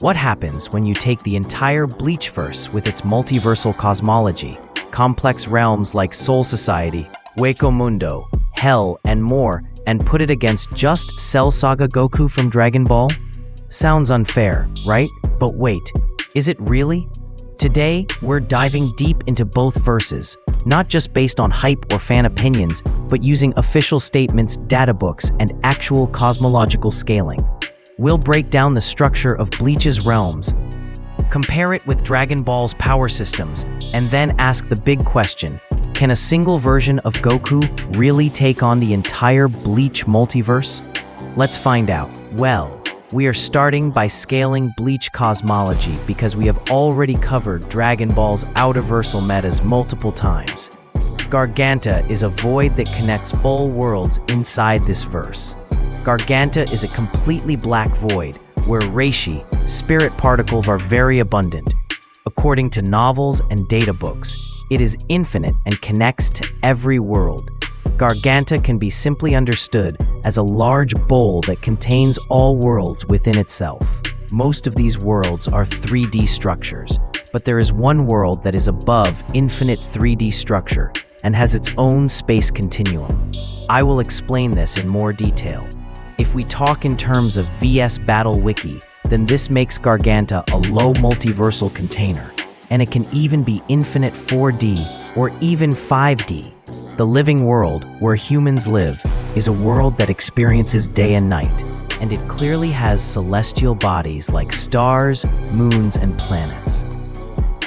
What happens when you take the entire Bleachverse with its multiversal cosmology, complex realms like Soul Society, Hueco Mundo, Hell, and more, and put it against just Cell Saga Goku from Dragon Ball? Sounds unfair, right? But wait, is it really? Today, we're diving deep into both verses, not just based on hype or fan opinions, but using official statements, data books, and actual cosmological scaling. We'll break down the structure of Bleach's realms, compare it with Dragon Ball's power systems, and then ask the big question: can a single version of Goku really take on the entire Bleach multiverse? Let's find out. Well, we are starting by scaling Bleach cosmology because we have already covered Dragon Ball's Outerversal metas multiple times. Garganta is a void that connects all worlds inside this verse. Garganta is a completely black void where reishi, spirit particles, are very abundant. According to novels and data books, it is infinite and connects to every world. Garganta can be simply understood as a large bowl that contains all worlds within itself. Most of these worlds are 3D structures, but there is one world that is above infinite 3D structure and has its own space continuum. I will explain this in more detail. If we talk in terms of VS Battle Wiki, then this makes Garganta a low multiversal container, and it can even be infinite 4D or even 5D. The living world, where humans live, is a world that experiences day and night, and it clearly has celestial bodies like stars, moons, and planets.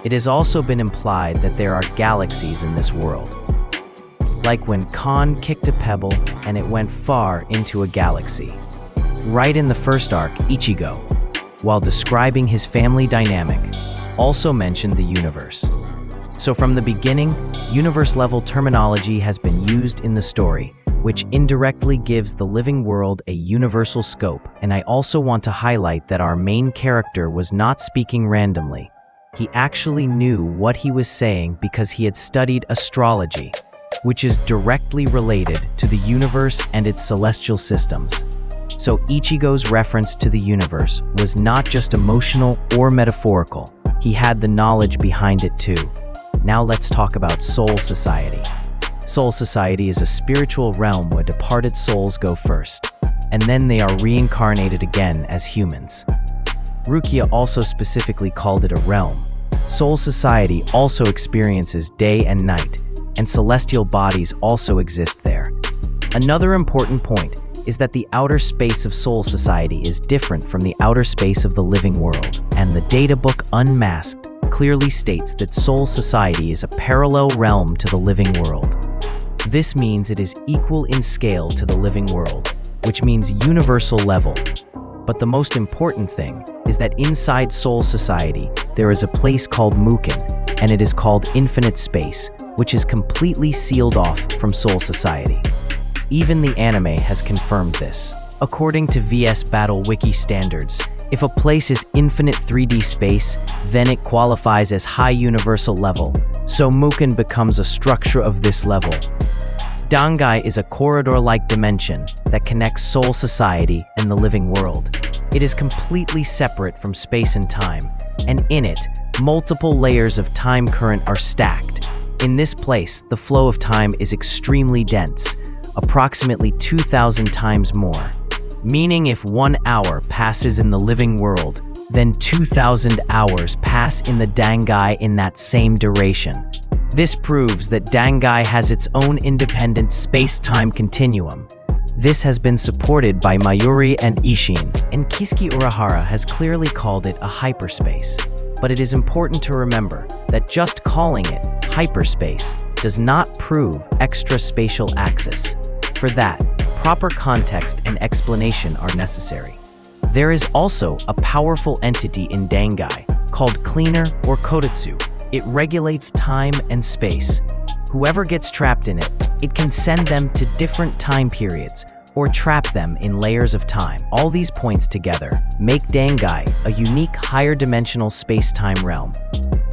It has also been implied that there are galaxies in this world, like when Khan kicked a pebble and it went far into a galaxy. Right in the first arc, Ichigo, while describing his family dynamic, also mentioned the universe. So from the beginning, universe-level terminology has been used in the story, which indirectly gives the living world a universal scope. And I also want to highlight that our main character was not speaking randomly. He actually knew what he was saying because he had studied astrology, which is directly related to the universe and its celestial systems. So Ichigo's reference to the universe was not just emotional or metaphorical. He had the knowledge behind it too. Now let's talk about Soul Society. Soul Society is a spiritual realm where departed souls go first, and then they are reincarnated again as humans. Rukia also specifically called it a realm. Soul Society also experiences day and night, and celestial bodies also exist there. Another important point is that the outer space of Soul Society is different from the outer space of the living world, and the databook Unmasked clearly states that Soul Society is a parallel realm to the living world. This means it is equal in scale to the living world, which means universal level. But the most important thing is that inside Soul Society, there is a place called Mukin, and it is called Infinite Space, which is completely sealed off from Soul Society. Even the anime has confirmed this. According to VS Battle Wiki standards, if a place is infinite 3D space, then it qualifies as high universal level, so Mukin becomes a structure of this level. Dangai is a corridor-like dimension that connects Soul Society and the living world. It is completely separate from space and time, and in it, multiple layers of time current are stacked. In this place, the flow of time is extremely dense, approximately 2,000 times more. Meaning if 1 hour passes in the living world, then 2,000 hours pass in the Dangai in that same duration. This proves that Dangai has its own independent space-time continuum. This has been supported by Mayuri and Ishin, and Kiski Urahara has clearly called it a hyperspace. But it is important to remember that just calling it hyperspace does not prove extra-spatial axis. For that, proper context and explanation are necessary. There is also a powerful entity in Dangai called Cleaner or Kodotsu. It regulates time and space. Whoever gets trapped in it, it can send them to different time periods or trap them in layers of time. All these points together make Dangai a unique higher dimensional space-time realm.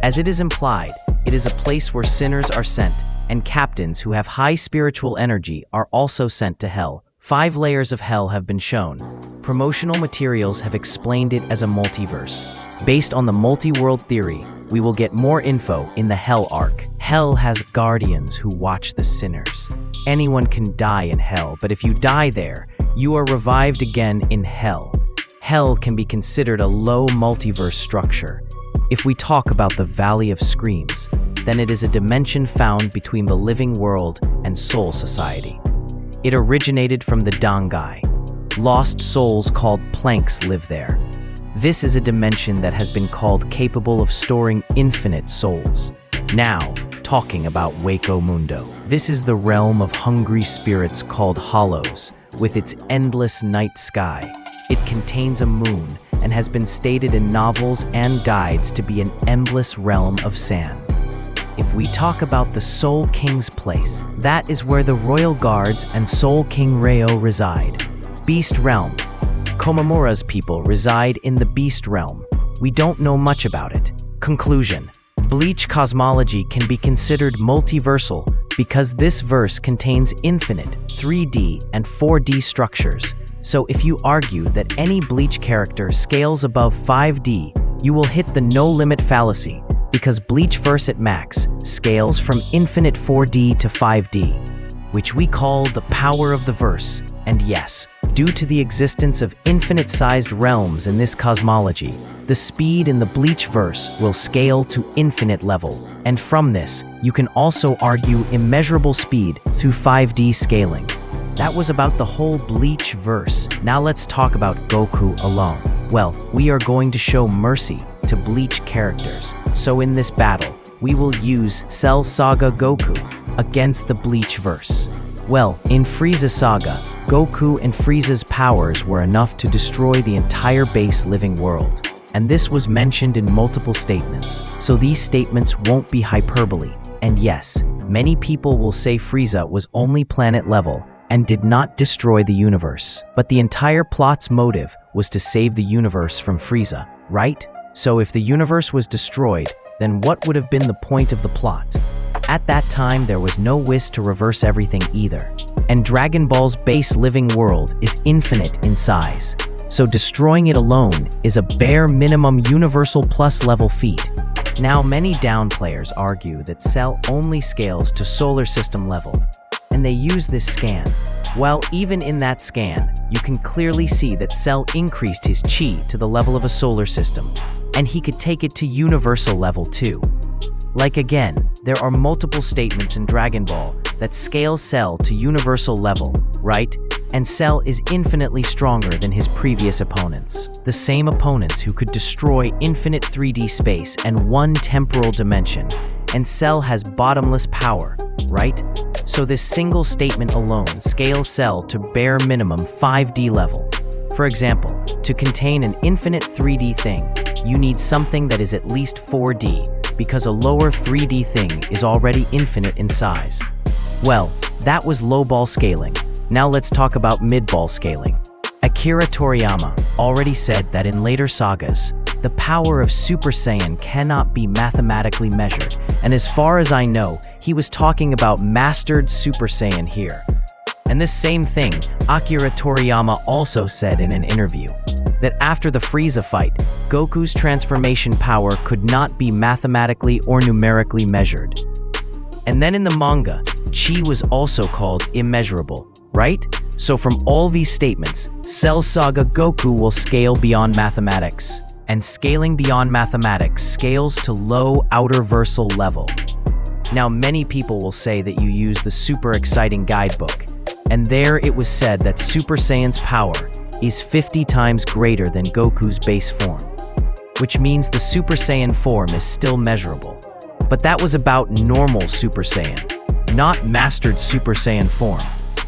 As it is implied, it is a place where sinners are sent, and captains who have high spiritual energy are also sent to hell. 5 layers of hell have been shown. promotional materials have explained it as a multiverse. Based on the multi-world theory, we will get more info in the Hell arc. Hell has guardians who watch the sinners. Anyone can die in Hell, but if you die there, you are revived again in Hell. Hell can be considered a low multiverse structure. If we talk about the Valley of Screams, then it is a dimension found between the living world and Soul Society. It originated from the Dangai. Lost souls called planks live there. This is a dimension that has been called capable of storing infinite souls. Now, talking about Hueco Mundo. This is the realm of hungry spirits called Hollows, with its endless night sky. It contains a moon and has been stated in novels and guides to be an endless realm of sand. If we talk about the Soul King's place, that is where the Royal Guards and Soul King Reo reside. Beast Realm. Komamura's people reside in the Beast Realm. We don't know much about it. Conclusion. Bleach cosmology can be considered multiversal because this verse contains infinite 3D and 4D structures. So if you argue that any Bleach character scales above 5D, you will hit the no-limit fallacy, because Bleach verse at max scales from infinite 4D to 5D, which we call the power of the verse. And yes, due to the existence of infinite-sized realms in this cosmology, the speed in the Bleach verse will scale to infinite level. And from this, you can also argue immeasurable speed through 5D scaling. That was about the whole Bleach verse. Now let's talk about Goku alone. Well, we are going to show mercy to Bleach characters. So in this battle, we will use Cell Saga Goku against the Bleach verse. Well, in Frieza Saga, Goku and Frieza's powers were enough to destroy the entire base living world. And this was mentioned in multiple statements, so these statements won't be hyperbole. And yes, many people will say Frieza was only planet level and did not destroy the universe. But the entire plot's motive was to save the universe from Frieza, right? So if the universe was destroyed, then what would have been the point of the plot? At that time, there was no wish to reverse everything either. And Dragon Ball's base living world is infinite in size. So destroying it alone is a bare minimum universal plus level feat. Now many down players argue that Cell only scales to solar system level, and they use this scan. Well, even in that scan, you can clearly see that Cell increased his chi to the level of a solar system, and he could take it to universal level too. Like again, there are multiple statements in Dragon Ball that scale Cell to universal level, right? And Cell is infinitely stronger than his previous opponents. The same opponents who could destroy infinite 3D space and one temporal dimension. And Cell has bottomless power, right? So this single statement alone scales Cell to bare minimum 5D level. For example, to contain an infinite 3D thing, you need something that is at least 4D, because a lower 3D thing is already infinite in size. Well, that was low ball scaling. Now let's talk about mid ball scaling. Akira Toriyama already said that in later sagas, the power of Super Saiyan cannot be mathematically measured, and as far as I know, he was talking about mastered Super Saiyan here. And this same thing, Akira Toriyama also said in an interview, that after the Frieza fight, Goku's transformation power could not be mathematically or numerically measured. And then in the manga, Chi was also called immeasurable, right? So from all these statements, Cell Saga Goku will scale beyond mathematics. And scaling beyond mathematics scales to low Outerversal level. Now many people will say that you use the super exciting guidebook, and there it was said that Super Saiyan's power is 50 times greater than Goku's base form, which means the Super Saiyan form is still measurable. But that was about normal Super Saiyan, not mastered Super Saiyan form.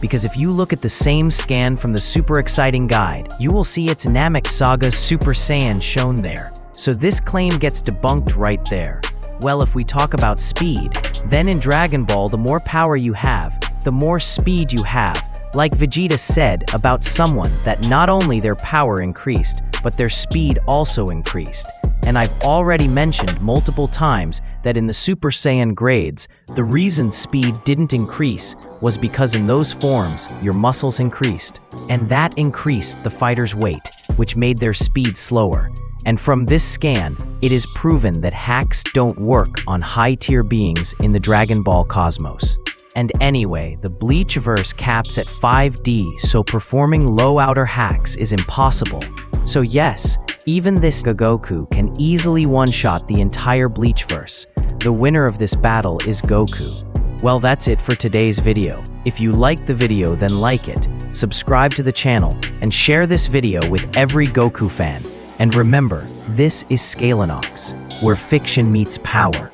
Because if you look at the same scan from the Super Exciting Guide, you will see its Namek Saga's Super Saiyan shown there. So this claim gets debunked right there. Well, if we talk about speed, then in Dragon Ball, the more power you have, the more speed you have. Like Vegeta said about someone that not only their power increased, but their speed also increased. And I've already mentioned multiple times that in the Super Saiyan grades, the reason speed didn't increase was because in those forms, your muscles increased. And that increased the fighter's weight, which made their speed slower. And from this scan, it is proven that hacks don't work on high-tier beings in the Dragon Ball cosmos. And anyway, the Bleachverse caps at 5D, so performing low outer hacks is impossible. So yes, even this Goku can easily one-shot the entire Bleachverse. The winner of this battle is Goku. Well, that's it for today's video. If you liked the video, then like it, subscribe to the channel, and share this video with every Goku fan. And remember, this is Scalenox, where fiction meets power.